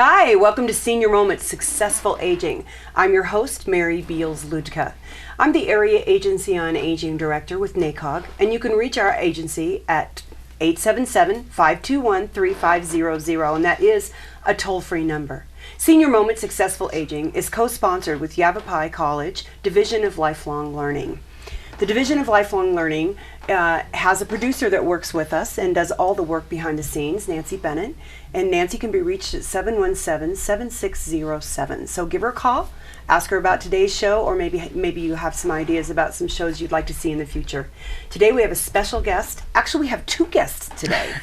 Hi, welcome to Senior Moments Successful Aging. I'm your host, Mary Beals-Ludka. I'm the Area Agency on Aging Director with NACOG, and you can reach our agency at 877-521-3500, and that is a toll-free number. Senior Moments Successful Aging is co-sponsored with Yavapai College Division of Lifelong Learning. The Division of Lifelong Learning has a producer that works with us and does all the work behind the scenes, Nancy Bennett, and Nancy can be reached at 717-7607. So give her a call, ask her about today's show, or maybe you have some ideas about some shows you'd like to see in the future. Today we have a special guest. Actually, we have two guests today.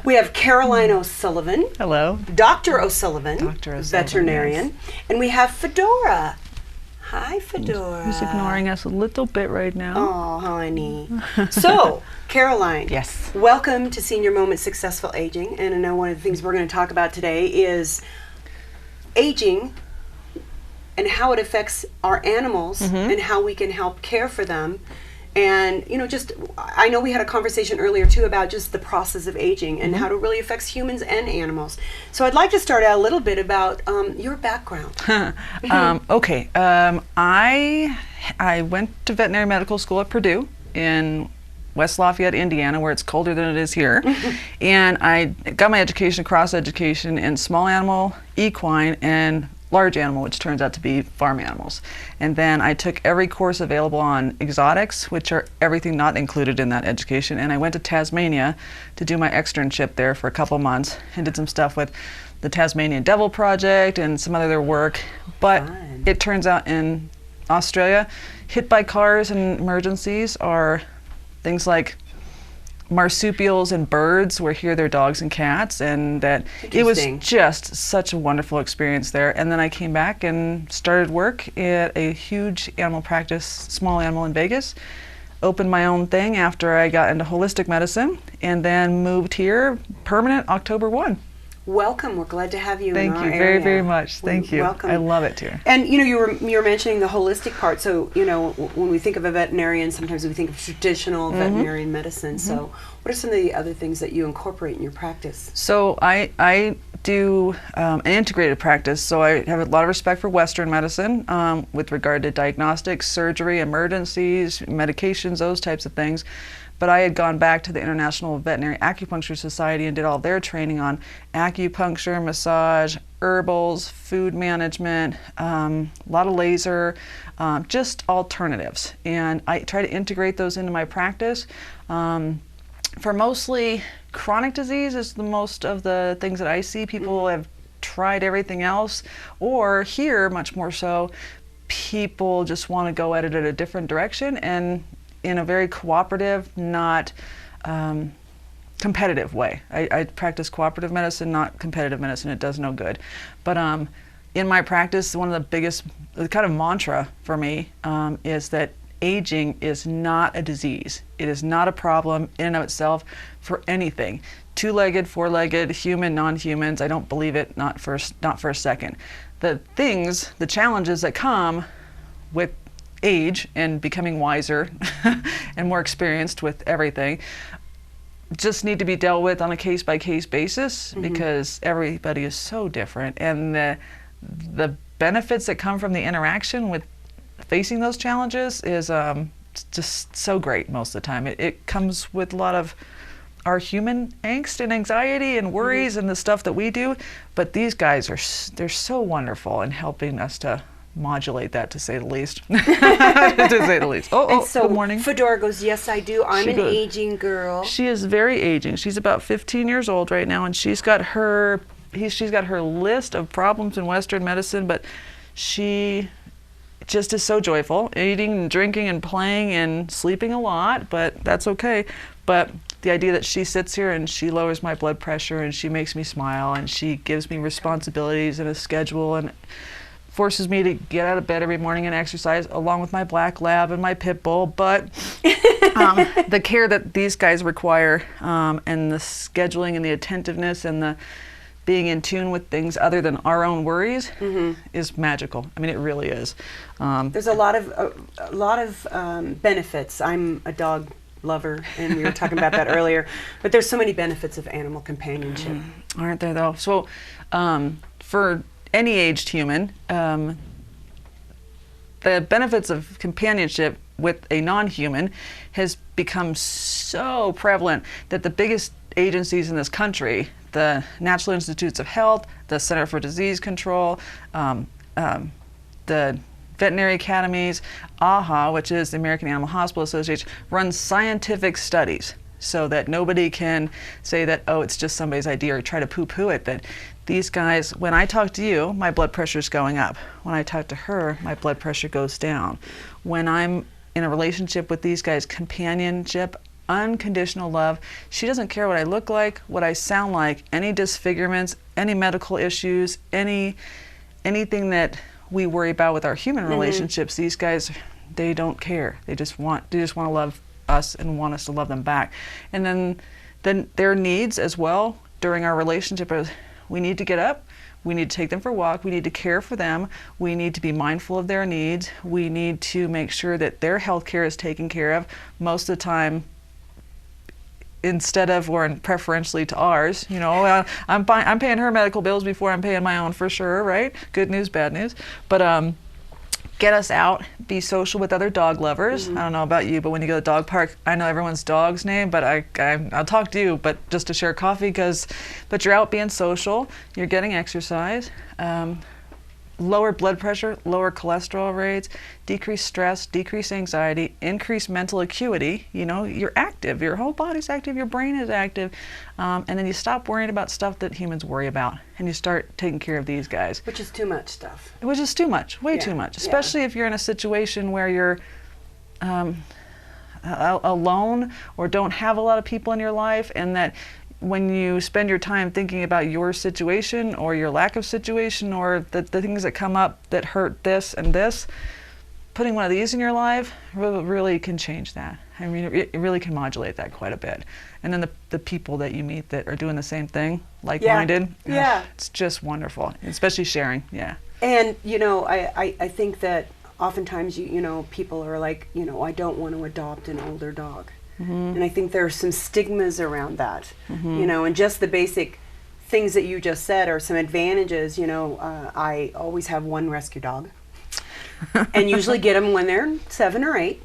We have Caroline O'Sullivan. Hello. Dr. O'Sullivan, veterinarian. Yes. And we have Fedora. Hi, Fedora. He's ignoring us a little bit right now. Oh, honey. So, Caroline. Yes. Welcome to Senior Moments Successful Aging. And I know one of the things we're going to talk about today is aging and how it affects our animals and how we can help care for them. And, I know we had a conversation earlier, too, about just the process of aging and how it really affects humans and animals. So I'd like to start out a little bit about your background. Okay. I went to veterinary medical school at Purdue in West Lafayette, Indiana, where it's colder than it is here. And I got my education, cross-education in small animal, equine, and large animal, which turns out to be farm animals. And then I took every course available on exotics, which are everything not included in that education. And I went to Tasmania to do my externship there for a couple months and did some stuff with the Tasmanian Devil Project and some other work. But it turns out in Australia, hit by cars and emergencies are things like marsupials and birds, where here they're dogs and cats, and that it was just such a wonderful experience there. And then I came back and started work at a huge animal practice, small animal in Vegas, opened my own thing after I got into holistic medicine, and then moved here permanent October 1. Welcome. We're glad to have you in our Thank you area. very, very much. Thank you. Welcome. I love it here. And you were mentioning the holistic part. So when we think of a veterinarian, sometimes we think of traditional veterinarian medicine. So what are some of the other things that you incorporate in your practice? So I do an integrated practice. So I have a lot of respect for Western medicine with regard to diagnostics, surgery, emergencies, medications, those types of things. But I had gone back to the International Veterinary Acupuncture Society and did all their training on acupuncture, massage, herbals, food management, a lot of laser, just alternatives. And I try to integrate those into my practice. For mostly chronic disease is the most of the things that I see. People have tried everything else, or here, much more so, people just want to go at it in a different direction and in a very cooperative, not competitive way. I practice cooperative medicine, not competitive medicine. It does no good. But in my practice, one of the biggest, the kind of mantra for me is that aging is not a disease. It is not a problem in and of itself for anything. Two-legged, four-legged, human, non-humans, I don't believe it, not for a second. The challenges that come with age and becoming wiser and more experienced with everything just need to be dealt with on a case-by-case basis because everybody is so different, and the benefits that come from the interaction with facing those challenges is just so great most of the time. It comes with a lot of our human angst and anxiety and worries and the stuff that we do, but these guys they're so wonderful in helping us to modulate that, to say the least. To say the least. Oh, so good morning. Fedora goes, yes, I do. I'm an aging girl. She is very aging. She's about 15 years old right now, and she's got her list of problems in Western medicine, but she just is so joyful, eating and drinking and playing and sleeping a lot, but that's okay. But the idea that she sits here and she lowers my blood pressure and she makes me smile and she gives me responsibilities and a schedule and forces me to get out of bed every morning and exercise, along with my black lab and my pit bull. But the care that these guys require and the scheduling and the attentiveness and the being in tune with things other than our own worries is magical. I mean, it really is. There's a lot of benefits. I'm a dog lover, and we were talking about that earlier. But there's so many benefits of animal companionship. Aren't there, though? So for any aged human, the benefits of companionship with a non-human has become so prevalent that the biggest agencies in this country, the National Institutes of Health, the Center for Disease Control, the veterinary academies, AAHA, which is the American Animal Hospital Association, runs scientific studies so that nobody can say that, oh, it's just somebody's idea or try to poo-poo it. That these guys, when I talk to you, my blood pressure is going up. When I talk to her, my blood pressure goes down. When I'm in a relationship with these guys, companionship, unconditional love, she doesn't care what I look like, what I sound like, any disfigurements, any medical issues, anything that we worry about with our human relationships. These guys, they don't care. They just want to love us and want us to love them back. And then their needs as well during our relationship is, we need to get up, we need to take them for a walk, we need to care for them, we need to be mindful of their needs, we need to make sure that their health care is taken care of. Most of the time, instead of or preferentially to ours, I'm paying her medical bills before I'm paying my own, for sure, right? Good news, bad news. But get us out, be social with other dog lovers. I don't know about you, but when you go to the dog park, I know everyone's dog's name, but I'll talk to you, but just to share coffee, but you're out being social, you're getting exercise, lower blood pressure, lower cholesterol rates, decreased stress, decreased anxiety, increased mental acuity. You're active, your whole body's active, your brain is active, and then you stop worrying about stuff that humans worry about, and you start taking care of these guys. Which is too much stuff. Which is too much, way too much, especially if you're in a situation where you're alone or don't have a lot of people in your life, and that when you spend your time thinking about your situation or your lack of situation or the things that come up that hurt this and this, putting one of these in your life really can change that. I mean, it really can modulate that quite a bit. And then the people that you meet that are doing the same thing, like-minded, it's just wonderful, especially sharing, And, I think that oftentimes, people are like, I don't want to adopt an older dog. And I think there are some stigmas around that, and just the basic things that you just said are some advantages. I always have one rescue dog and usually get them when they're 7 or 8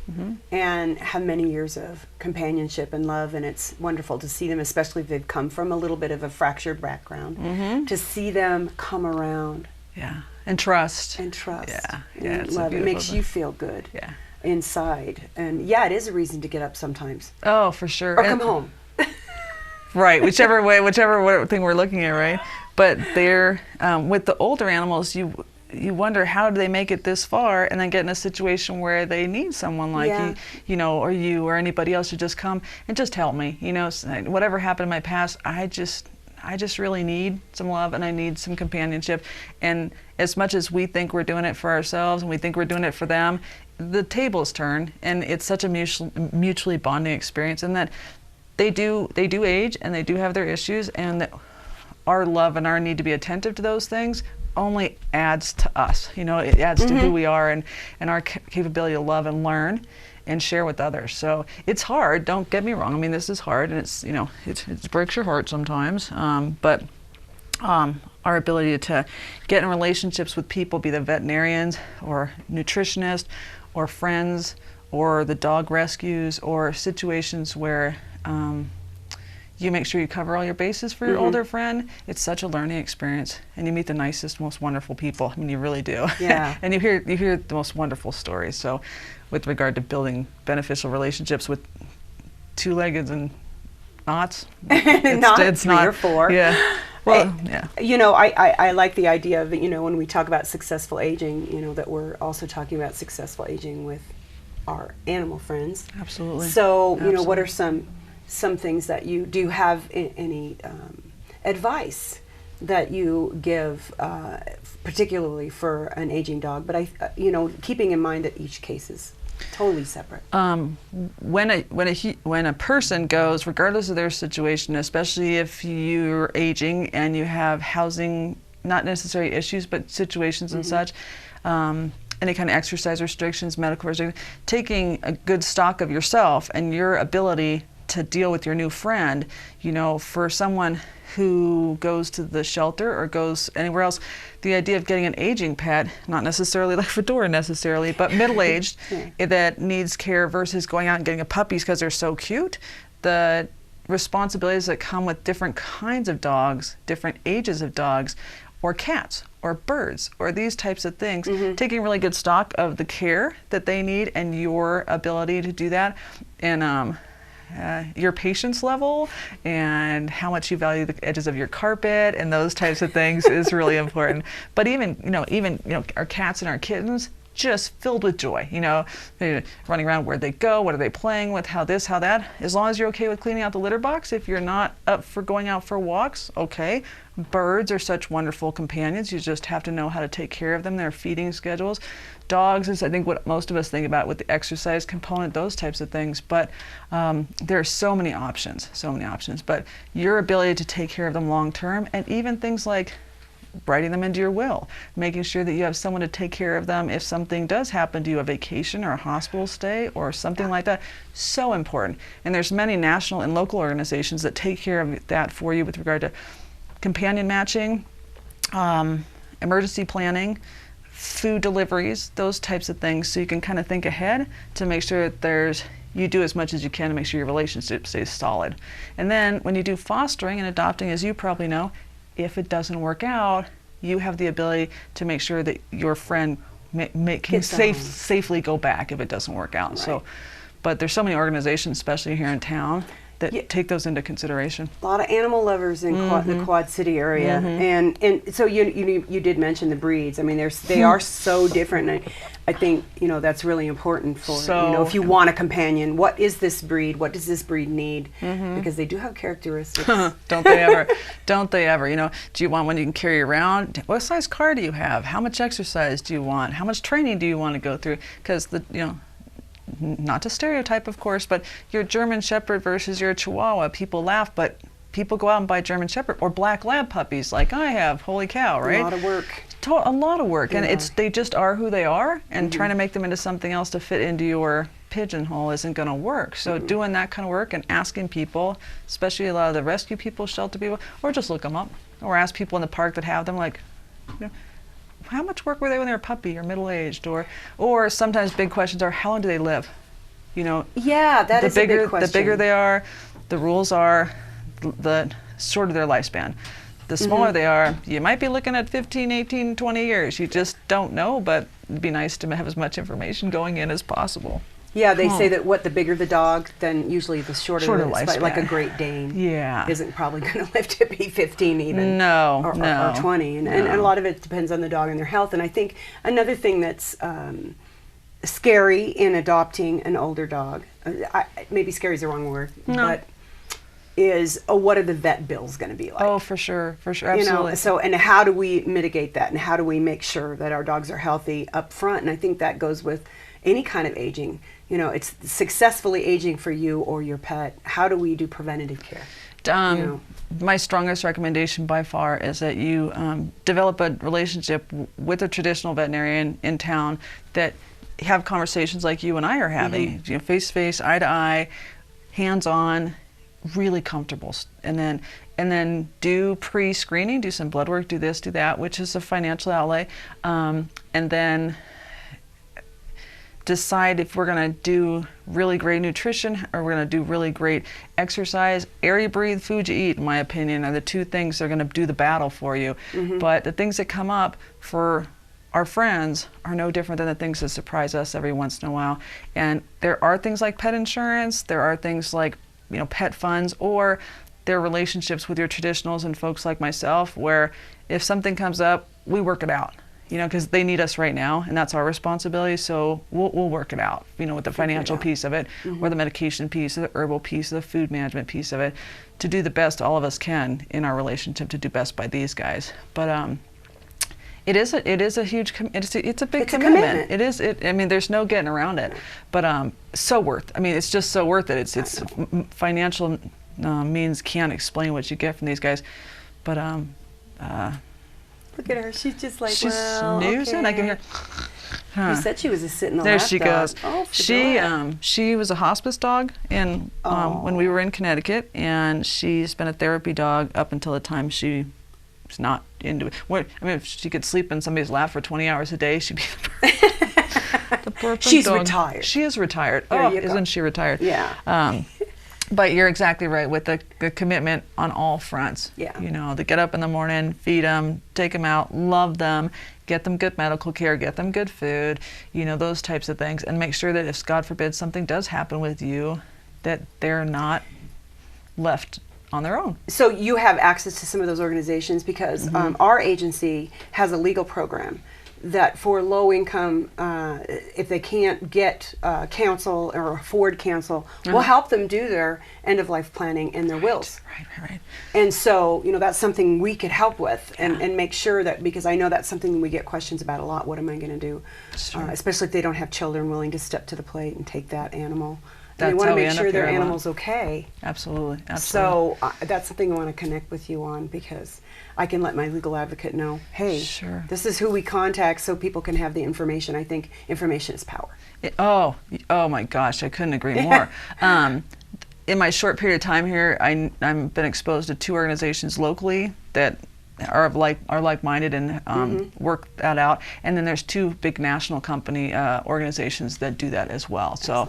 and have many years of companionship and love. And it's wonderful to see them, especially if they've come from a little bit of a fractured background, to see them come around. Yeah, and trust. And trust. Yeah, and love. It makes you feel good. Yeah. Inside, and it is a reason to get up sometimes. Oh, for sure. Or come home. Right, whichever thing we're looking at, right? But they're with the older you wonder, how do they make it this far and then get in a situation where they need someone like you, or anybody else to just come and just help me. Whatever happened in my past, I just really need some love and I need some companionship. And as much as we think we're doing it for ourselves and we think we're doing it for them, the tables turn, and it's such a mutually bonding experience. And that they do age and they do have their issues, and that our love and our need to be attentive to those things only adds to us. It adds to who we are and our capability to love and learn and share with others. So it's hard, don't get me wrong. I mean, this is hard, and it breaks your heart sometimes, but our ability to get in relationships with people, be they veterinarians or nutritionists or friends or the dog rescues or situations where you make sure you cover all your bases for your older friend, it's such a learning experience, and you meet the nicest, most wonderful people. I mean, you really do. Yeah. And you hear the most wonderful stories. So with regard to building beneficial relationships with two-leggeds and knots, it's 3 or 4. Yeah. Well, I like the idea of, when we talk about successful aging, that we're also talking about successful aging with our animal friends. Absolutely. So, what are some things that you do? You have any advice that you give, particularly for an aging dog? But keeping in mind that each case is totally separate. When a person goes, regardless of their situation, especially if you're aging and you have housing, not necessarily issues, but situations and such, any kind of exercise restrictions, medical restrictions, taking a good stock of yourself and your ability to deal with your new friend. You know, for someone who goes to the shelter or goes anywhere else, the idea of getting an aging pet, not necessarily like Fedora necessarily, but middle-aged, that needs care versus going out and getting a puppy because they're so cute, the responsibilities that come with different kinds of dogs, different ages of dogs, or cats, or birds, or these types of things, taking really good stock of the care that they need and your ability to do that, and your patience level and how much you value the edges of your carpet and those types of things is really important. But even our cats and our kittens, just filled with joy. You know, they're running around, where they go, what are they playing with, how this, how that. As long as you're okay with cleaning out the litter box, if you're not up for going out for walks, okay. Birds are such wonderful companions. You just have to know how to take care of them, their feeding schedules. Dogs is, I think, what most of us think about with the exercise component, those types of things. But there are so many options. But your ability to take care of them long term, and even things like writing them into your will, making sure that you have someone to take care of them if something does happen to you, a vacation or a hospital stay or something like that, so important. And there's many national and local organizations that take care of that for you with regard to companion matching, emergency planning, food deliveries, those types of things, so you can kind of think ahead to make sure that you do as much as you can to make sure your relationship stays solid. And then when you do fostering and adopting, as you probably know, if it doesn't work out, you have the ability to make sure that your friend can safely go back if it doesn't work out. Right. So, but there's so many organizations, especially here in town, that take those into consideration. A lot of animal lovers in the Quad City area, and so you did mention the breeds. I mean, they are so different. And I think that's really important for if you want a companion. What is this breed? What does this breed need? Because they do have characteristics. Don't they ever? Don't they ever? Do you want one you can carry around? What size car do you have? How much exercise do you want? How much training do you want to go through? Because not to stereotype, of course, but your German Shepherd versus your Chihuahua, people laugh, but people go out and buy German Shepherd or Black Lab puppies like I have. Holy cow, right? A lot of work. A lot of work, and they just are who they are, and trying to make them into something else to fit into your pigeonhole isn't going to work. So doing that kind of work and asking people, especially a lot of the rescue people, shelter people, or just look them up, or ask people in the park that have them, like, how much work were they when they were a puppy or middle-aged, or sometimes big questions are, how long do they live? Yeah, that is a big question. The bigger they are, the rules are, the shorter their lifespan. The smaller they are, you might be looking at 15, 18, 20 years. You just don't know, but it'd be nice to have as much information going in as possible. Yeah, they say that the bigger the dog, then usually the shorter lifespan. Like a Great Dane isn't probably going to live to be 15 even. No, or 20. And a lot of it depends on the dog and their health. And I think another thing that's scary in adopting an older dog, maybe scary is the wrong word, but is what are the vet bills going to be like? Oh, for sure, absolutely. So, and how do we mitigate that, and how do we make sure that our dogs are healthy up front? And I think that goes with any kind of aging. It's successfully aging for you or your pet. How do we do preventative care? My strongest recommendation by far is that you develop a relationship with a traditional veterinarian in town, that have conversations like you and I are having, face to face, eye to eye, hands on, really comfortable, and then do pre-screening, do some blood work, do this, do that, which is a financial outlay, and then decide if we're going to do really great nutrition or we're going to do really great exercise. Air you breathe, food you eat, in my opinion, are the two things that are going to do the battle for you. But the things that come up for our friends are no different than the things that surprise us every once in a while. And there are things like pet insurance, there are things like pet funds, or there are relationships with your traditionals and folks like myself where if something comes up, we work it out. Because they need us right now, and that's our responsibility. So we'll work it out, with the financial piece of it, or the medication piece, or the herbal piece, or the food management piece of it, to do the best all of us can in our relationship to do best by these guys. But it is a huge it's a big commitment. It is. I mean, there's no getting around it. But so worth. I mean, it's just so worth it. It's financial means can't explain what you get from these guys. But look at her. She's just like, she's snoozing. Okay. I can hear. You said she was a sit in the There lap she dog. goes. Oh, she was a hospice dog when we were in Connecticut, and she's been a therapy dog up until the time she was not into it. If she could sleep in somebody's lap for 20 hours a day, she'd be the perfect She's dog. retired. She is retired. There you go. Isn't she retired? Yeah. But you're exactly right with the commitment on all fronts. Yeah. To get up in the morning, feed them, take them out, love them, get them good medical care, get them good food, those types of things, and make sure that if, God forbid, something does happen with you, that they're not left on their own. So you have access to some of those organizations because our agency has a legal program that for low income, if they can't get counsel or afford counsel, we'll help them do their end of life planning and their wills. Right. And so, that's something we could help with and make sure that, because I know that's something we get questions about a lot. What am I going to do? Especially if they don't have children willing to step to the plate and take that animal. And they want to make sure their animal's okay. Absolutely. So that's something I want to connect with you on, because I can let my legal advocate know, hey, this is who we contact so people can have the information. I think information is power. Oh my gosh, I couldn't agree more. In my short period of time here, I've been exposed to 2 organizations locally that are like-minded and work that out, and then there's 2 big national company organizations that do that as well. So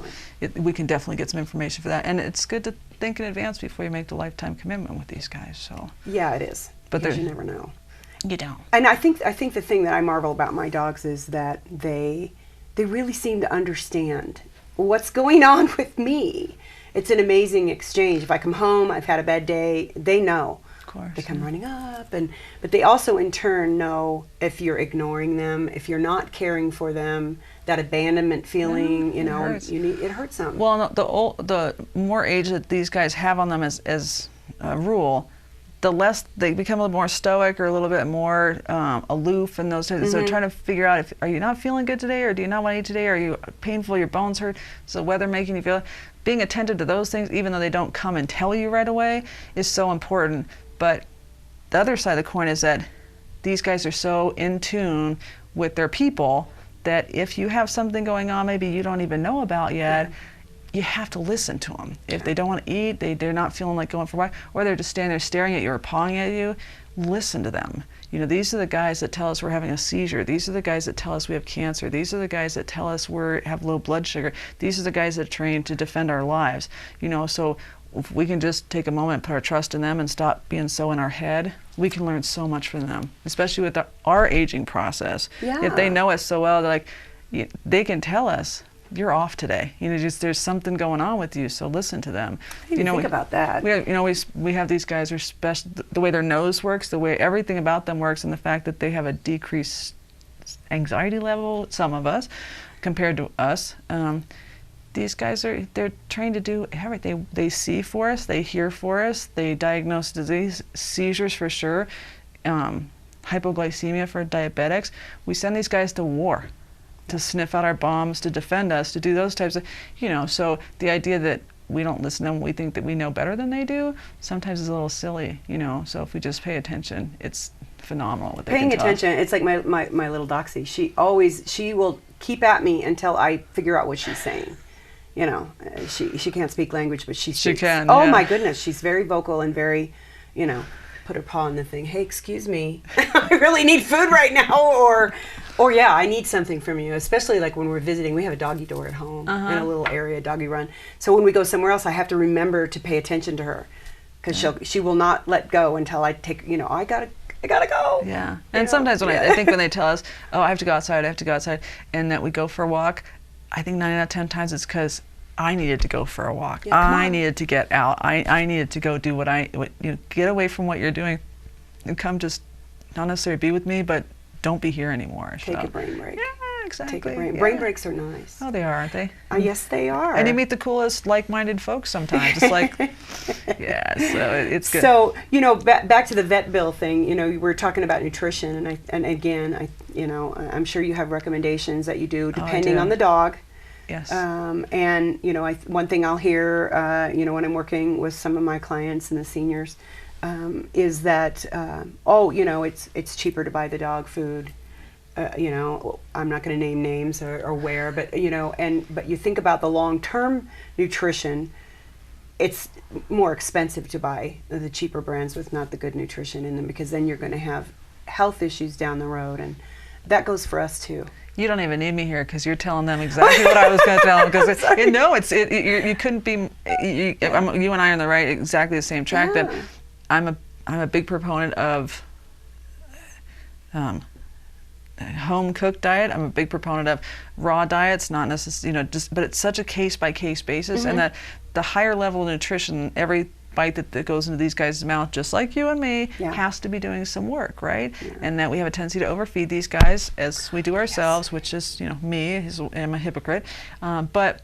we can definitely get some information for that, and it's good to think in advance before you make the lifetime commitment with these guys. So yeah, it is, but because you never know. You don't. And I think the thing that I marvel about my dogs is that they really seem to understand what's going on with me. It's an amazing exchange. If I come home, I've had a bad day, they know. They come running up, but they also in turn know if you're ignoring them, if you're not caring for them, that abandonment feeling, it hurts them. Well, the more age that these guys have on them as a rule, the less they become a little more stoic or a little bit more aloof and those things. So trying to figure out, are you not feeling good today, or do you not want to eat today? Are you painful? Your bones hurt? Is the weather making you feel? Being attentive to those things, even though they don't come and tell you right away, is so important. But the other side of the coin is that these guys are so in tune with their people that if you have something going on maybe you don't even know about yet, you have to listen to them. If they don't want to eat, they're not feeling like going for a walk, or they're just standing there staring at you or pawing at you, listen to them. These are the guys that tell us we're having a seizure. These are the guys that tell us we have cancer. These are the guys that tell us we have low blood sugar. These are the guys that train to defend our lives. So if we can just take a moment, put our trust in them, and stop being so in our head, we can learn so much from them, especially with our aging process. Yeah. If they know us so well, they can tell us, you're off today. There's something going on with you, so listen to them. I didn't think about that. We have these guys are special. The way their nose works, the way everything about them works, and the fact that they have a decreased anxiety level, some of us, compared to us. These guys they're trained to do everything. They see for us, they hear for us, they diagnose disease, seizures for sure, hypoglycemia for diabetics. We send these guys to war, to sniff out our bombs, to defend us, to do those types of, so the idea that we don't listen to them, we think that we know better than they do, sometimes is a little silly, so if we just pay attention, it's phenomenal what they can tell us. Paying attention, it's like my little Doxy. She will keep at me until I figure out what she's saying. She can't speak language, but she can. Oh yeah. my goodness, she's very vocal and very, put her paw on the thing. Hey, excuse me, I really need food right now, or yeah, I need something from you. Especially like when we're visiting, we have a doggy door at home in a little area, doggy run. So when we go somewhere else, I have to remember to pay attention to her, because she will not let go until I take. I gotta go. Yeah, and sometimes when I think when they tell us, oh, I have to go outside, and that we go for a walk, I think 9 out of 10 times it's because I needed to go for a walk. Yeah, I needed to get out. I needed to go do what get away from what you're doing, and come just not necessarily be with me, but don't be here anymore. Take a brain break. Yeah, exactly. Take a brain. Yeah. Brain breaks are nice. Oh, they are, aren't they? Yes, they are. And you meet the coolest, like-minded folks sometimes. It's like, yeah, so it's good. So back to the vet bill thing. We're talking about nutrition, and again, I'm sure you have recommendations that you do depending on the dog. Yes. And one thing I'll hear, when I'm working with some of my clients and the seniors, is that it's cheaper to buy the dog food you know, I'm not going to name names or where, but you know, but you think about the long-term nutrition, it's more expensive to buy the cheaper brands with not the good nutrition in them, because then you're going to have health issues down the road, and that goes for us too. You don't even need me here because you're telling them exactly what I was going to tell them. Because you couldn't be. You and I are on the right, exactly the same track. Yeah. That I'm a big proponent of home cooked diet. I'm a big proponent of raw diets, not necessarily, but it's such a case by case basis, and that the higher level of nutrition, every bite that goes into these guys' mouth, just like you and me, has to be doing some work, right? And that we have a tendency to overfeed these guys, as we do ourselves, which is, me, I'm a hypocrite. But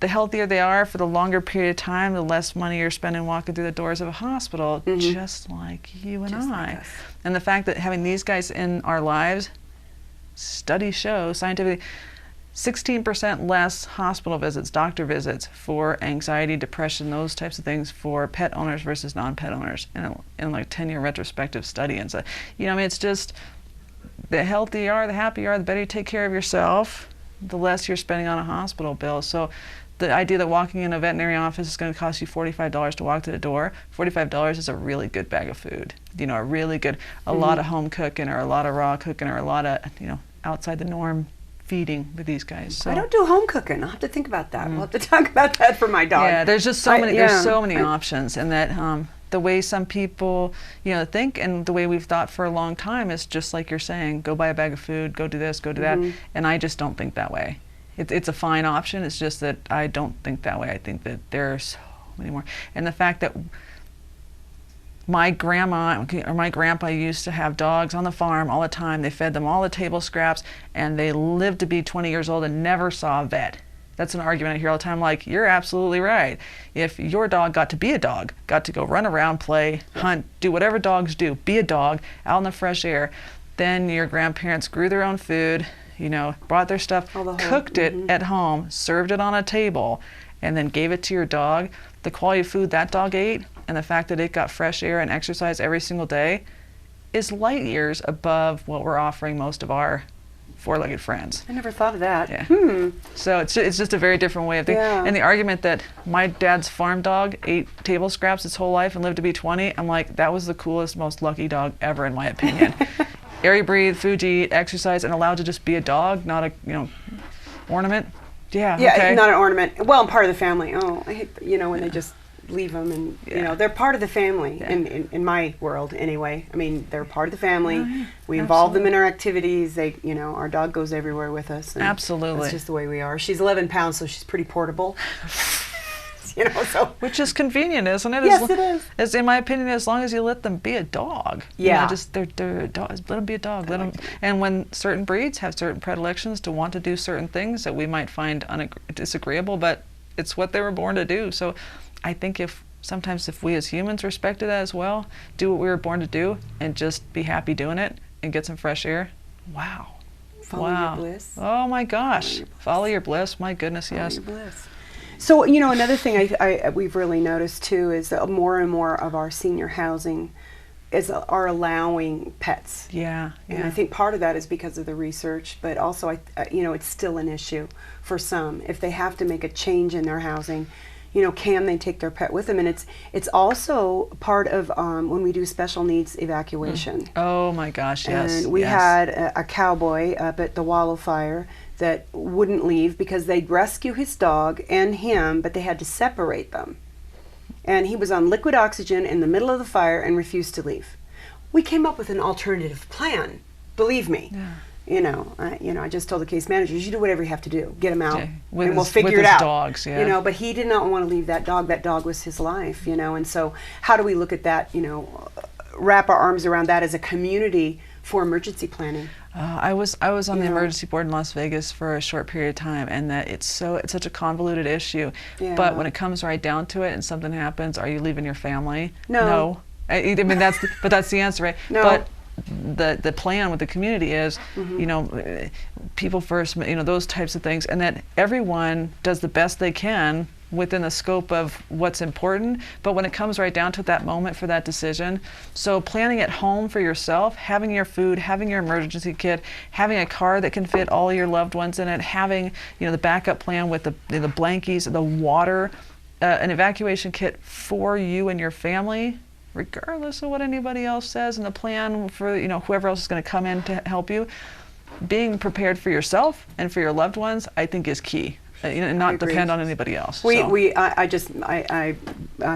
the healthier they are for the longer period of time, the less money you're spending walking through the doors of a hospital, just like you and I. Like and the fact that having these guys in our lives, studies show scientifically, 16% less hospital visits, doctor visits for anxiety, depression, those types of things for pet owners versus non-pet owners in like 10-year retrospective study. And so, it's just the healthier you are, the happier you are, the better you take care of yourself, the less you're spending on a hospital bill. So the idea that walking in a veterinary office is going to cost you $45 to walk to the door, $45 is a really good bag of food. A really good, a lot of home cooking or a lot of raw cooking or a lot of, outside the norm feeding with these guys. So. I don't do home cooking. I'll have to think about that. We'll have to talk about that for my dog. Yeah, there's just so many. There's so many options, and that the way some people think, and the way we've thought for a long time is just like you're saying: go buy a bag of food, go do this, go do that. And I just don't think that way. It's a fine option. It's just that I don't think that way. I think that there are so many more, and the fact that my grandma or my grandpa used to have dogs on the farm all the time. They fed them all the table scraps, and they lived to be 20 years old and never saw a vet. That's an argument I hear all the time. Like, you're absolutely right. If your dog got to be a dog, got to go run around, play, hunt, do whatever dogs do, be a dog out in the fresh air, then your grandparents grew their own food, brought their stuff, cooked it at home, served it on a table, and then gave it to your dog. The quality of food that dog ate and the fact that it got fresh air and exercise every single day is light years above what we're offering most of our four-legged friends. I never thought of that. Yeah. So it's just a very different way of thinking. Yeah. And the argument that my dad's farm dog ate table scraps its whole life and lived to be 20, I'm like, that was the coolest, most lucky dog ever, in my opinion. Air you breathe, food you eat, exercise, and allowed to just be a dog, not a ornament. Yeah. Okay. Not an ornament. Well, I'm part of the family. Oh, I hate when they just leave them, and they're part of the family in my world anyway. I mean, they're part of the family. We involve them in our activities. They, our dog goes everywhere with us. Absolutely. That's just the way we are. She's 11 pounds, so she's pretty portable. So. Which is convenient, isn't it? Yes, it is. As in my opinion, as long as you let them be a dog. Yeah. Just they're dogs. Let them be a dog. Let them. And when certain breeds have certain predilections to want to do certain things that we might find disagreeable, but it's what they were born to do. So, I think if we as humans respected that as well, do what we were born to do, and just be happy doing it, and get some fresh air. Wow. Follow your bliss. Oh my gosh. Follow your bliss. My goodness, yes. Follow your bliss. So, another thing we've really noticed too is that more and more of our senior housing are allowing pets. Yeah. And I think part of that is because of the research, but also, it's still an issue for some. If they have to make a change in their housing, can they take their pet with them? And it's also part of when we do special needs evacuation. Oh my gosh, yes. And we had a cowboy up at the Wallow Fire that wouldn't leave because they'd rescue his dog and him, but they had to separate them. And he was on liquid oxygen in the middle of the fire and refused to leave. We came up with an alternative plan, believe me. Yeah. I just told the case managers, you do whatever you have to do, get him out, and we'll figure it out. Dogs, but he did not want to leave that dog. That dog was his life, and so how do we look at that? Wrap our arms around that as a community for emergency planning. I was on the emergency board in Las Vegas for a short period of time, and that it's such a convoluted issue. Yeah. But when it comes right down to it, and something happens, are you leaving your family? No. I mean that's the answer, right? No. But the plan with the community is, people first, those types of things, and that everyone does the best they can within the scope of what's important, but when it comes right down to that moment for that decision, so planning at home for yourself, having your food, having your emergency kit, having a car that can fit all your loved ones in it, having the backup plan with the blankies, the water, an evacuation kit for you and your family, regardless of what anybody else says, and the plan for whoever else is going to come in to help you. Being prepared for yourself and for your loved ones, I think, is key. And not depend on anybody else. I've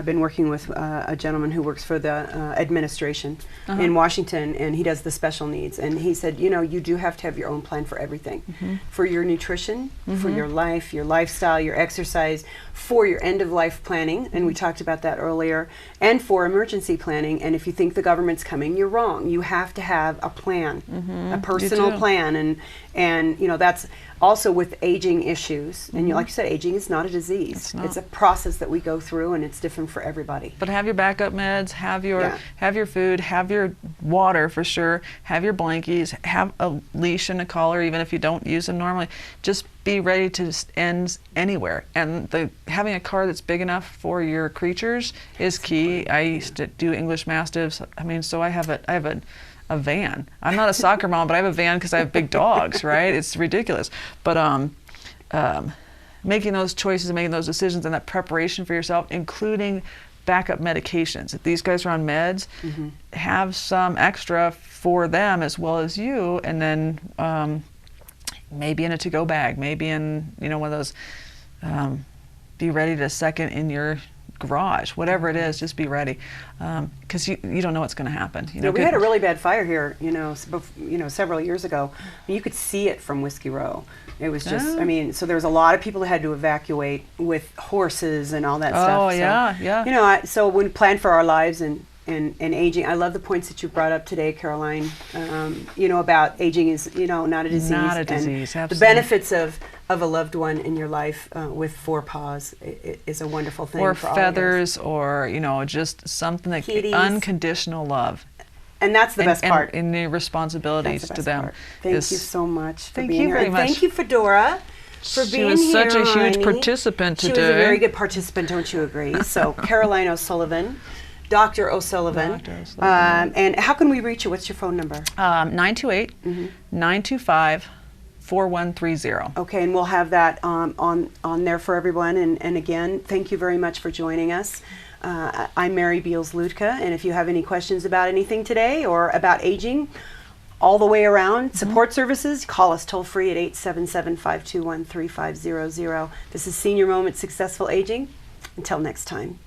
been working with a gentleman who works for the administration in Washington, and he does the special needs. And he said, you do have to have your own plan for everything, for your nutrition, for your life, your lifestyle, your exercise, for your end of life planning, and we talked about that earlier, and for emergency planning. And if you think the government's coming, you're wrong. You have to have a plan, a personal plan, and that's also with aging issues. And like you said, aging is not a disease. It's a process that we go through, and it's different for everybody. But have your backup meds, have your food, have your water for sure, have your blankies, have a leash and a collar, even if you don't use them normally. Just be ready to end anywhere. And having a car that's big enough for your creatures is key. I used to do English Mastiffs. So I have a van. I'm not a soccer mom, but I have a van because I have big dogs, right? It's ridiculous. But making those choices and making those decisions and that preparation for yourself, including backup medications. If these guys are on meds, have some extra for them as well as you, and then maybe in a to-go bag, maybe in one of those, be ready to second in your garage, whatever it is, just be ready, because you don't know what's going to happen. We had a really bad fire here, several years ago. You could see it from Whiskey Row. It was just, so there was a lot of people that had to evacuate with horses and all that stuff. Oh, yeah. So when we plan for our lives and aging, I love the points that you brought up today, Caroline. About aging is, not a disease. Not a disease, and absolutely. The benefits of a loved one in your life with 4 paws is a wonderful thing. Or for feathers, or just something that unconditional love. And that's the best part. And the responsibilities to them. Thank you so much for being here. Thank you very much. Thank you, Fedora, for being here. She was such a huge participant today. She was a very good participant, don't you agree? So, Caroline O'Sullivan, Dr. O'Sullivan. And how can we reach you? What's your phone number? 928-925-4130. Okay, and we'll have that on there for everyone. And again, thank you very much for joining us. I'm Mary Beals-Luedtke, and if you have any questions about anything today or about aging, all the way around, support services, call us toll free at 877-521-3500. This is Senior Moment Successful Aging. Until next time.